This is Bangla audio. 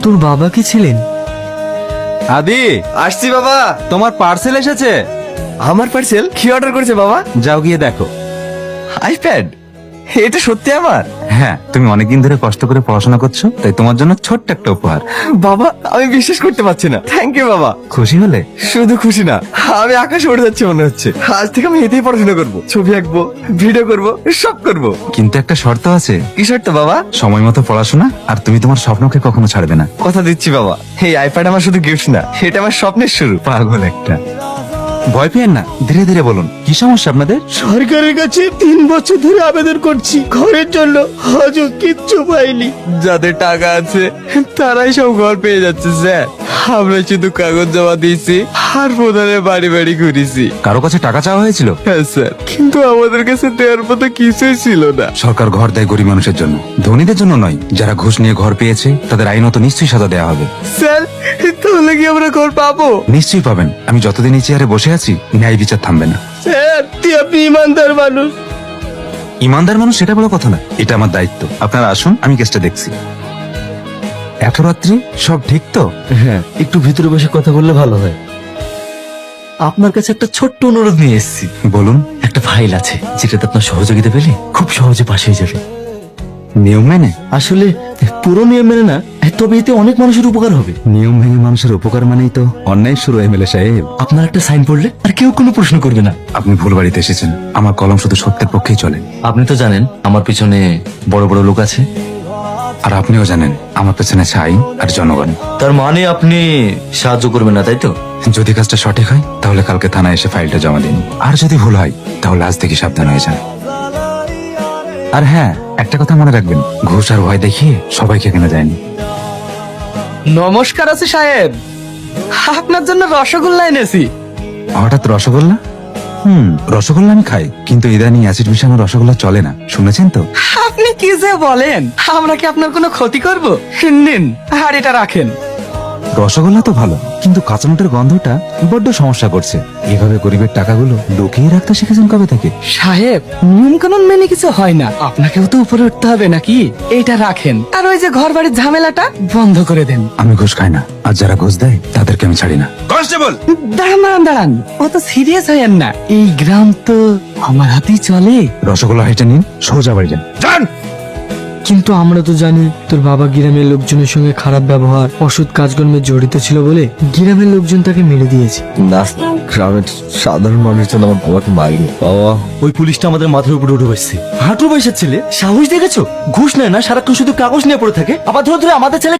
তোর বাবা কি ছিলেন? আদি, আসছি বাবা। তোমার পার্সেল এসেছে। আমার পার্সেল? কি অর্ডার করেছে বাবা? যাও গিয়ে দেখো। আইপ্যাড? এটা সত্যি আমার? হ্যাঁ, তুমি অনেকদিন ধরে কষ্ট করে পড়াশোনা করছো, তাই তোমার জন্য ছোট্ট একটা উপহার। বাবা, আমি বিশ্বাস করতে পারছি না। থ্যাংক ইউ বাবা। খুশি হলে? শুধু খুশি না, আমি আকাশে উড়ে যাচ্ছি মনে হচ্ছে। আজ থেকে আমি এতেই পড়াশোনা করবো, ছবি আঁকবো, ভিডিও করবো, সব করবো। কিন্তু একটা শর্ত আছে। কি শর্ত বাবা? সময় মতো পড়াশোনা, আর তুমি তোমার স্বপ্নকে কখনো ছাড়বে না। কথা দিচ্ছি বাবা, এই আইপ্যাড আমার শুধু গিফট না, এটা আমার স্বপ্নের শুরু। পাগল একটা। ভয় পেয়েন না, ধীরে ধীরে বলুন, কি সমস্যা আপনাদের? সরকারের কাছে 3 বছর ধরে আবেদন করছি ঘরের জন্য, আজও কিচ্ছু পাইনি। যাদের টাকা আছে তারাই সব ঘর পেয়ে যাচ্ছে স্যার, আমরা শুধু কাগজ জমা দিয়েছি আর প্রধানের বাড়ি বাড়ি ঘুরেছি। কারো কাছে টাকা চাওয়া হয়েছিল? হ্যাঁ স্যার, কিন্তু আমাদের কাছে দেওয়ার মতো কিছুই ছিল না। সরকার ঘর দেয় গরিব মানুষের জন্য, ধনীদের জন্য নয়। যারা ঘুষ নিয়ে ঘর পেয়েছে তাদের আইনত নিশ্চয়ই সাজা দেওয়া হবে। স্যার, তাহলে কি আমরা ঘর পাবো? নিশ্চয়ই পাবেন। আমি যতদিন এই চেয়ারে বসে আছি, ন্যায় বিচার থামবে না। স্যার, আপনি ইমানদার মানুষ। ইমানদার মানুষ সেটা বড় কথা না, এটা আমার দায়িত্ব। আপনারা আসুন, আমি কেসটা দেখছি। এত রাত্রি সব ঠিক তো? হ্যাঁ, একটু ভিতরে বসে কথা বললে ভালো হয়। আপনার কাছে একটা ছোট্ট অনুরোধ নিয়ে এসেছি। বলুন। একটা ফাইল আছে যেটাতে আপনার সহযোগিতা পেলে খুব সহজে পাশ হয়ে যাবে। নিয়ম মেনে? আসলে পুরো নিয়ম মেনে না, তবে এতে অনেক মানুষের উপকার হবে। নিয়ম ভেঙে মানুষের উপকার মানেই তো অন্যায় শুরু। এমএলএ সাহেব, আপনার একটা সাইন পড়লে আর কেউ কোনো প্রশ্ন করবে না। আপনি ভুল বাড়িতে এসেছেন। আমার কলম শুধু সত্যের পক্ষেই চলে। আপনি তো জানেন আমার পিছনে বড় বড় লোক আছে। আর আপনিও জানেন আমার পেছনে আছে আইন আর জনগণ। তার মানে আপনি সাহায্য করবেন না, তাই তো? যদি কাজটা সঠিক হয় তাহলে কালকে থানায় এসে ফাইলটা জমা দিন, আর যদি ভুল হয় তাহলে আজ থেকে সাবধান হয়ে যান। আর হ্যাঁ, একটা কথা মনে রাখবেন, ঘুষ আর ভয় দেখিয়ে সবাইকে কেনা যায়নি। নমস্কার আছে সাহেব, আপনার জন্য রসগোল্লা এনেছি। হঠাৎ রসগোল্লা? রসগোল্লা আমি খাই, কিন্তু ইদানিং অ্যাসিড মিশানো রসগোল্লা চলে না, শুনেছেন তো? আপনি কি যে বলেন, আমরা কি আপনার কোনো ক্ষতি করব? নিন, আর এটা রাখেন। রসগোল্লা তো ভালো, কিন্তু কাঁচা নোটের গন্ধটা বড্ড সমস্যা করছে। এভাবে গরিবের টাকাগুলো লুকিয়ে রাখতে শিখেছেন কবে থেকে? সাহেব, নিয়ম কানুন মেনে কিছু হয় না, আপনাকেও তো উপরে উঠতে হবে নাকি? এইটা রাখেন, আর ওই যে ঘর বাড়ির ঝামেলাটা বন্ধ করে দেন। আমি ঘুষ খাই না, আর যারা ঘুষ দেয় তাদেরকে আমি ছাড়ি না। কনস্টেবল! দাঁড়ান দাঁড়ান দাঁড়ান, অত সিরিয়াস হয়েন না, এই গ্রাম তো আমার হাতেই চলে। রসগোল্লা হেঁটে নিন, সোজা বাড়ি যান। যান! কিন্তু আমরা তো জানি তোর বাবা গ্রামের লোকজনের সঙ্গে খারাপ ব্যবহার, অসৎ কাজকর্মে জড়িত ছিল বলে গ্রামের লোকজন তাকে মেরে দিয়েছে। না, গ্রামের সাধারণ মানুষজন আমার বাবাকে মারিনি। বাবা, ওই পুলিশটা আমাদের মাথার উপরে উঠে বসছে। হাঁটু বয়সের ছেলে, সাহস দেখেছো? ঘুষ নেয় না, সারাক্ষণ শুধু কাগজ নিয়ে পড়ে থাকে, আবার ধরে ধরে আমাদের ছেলে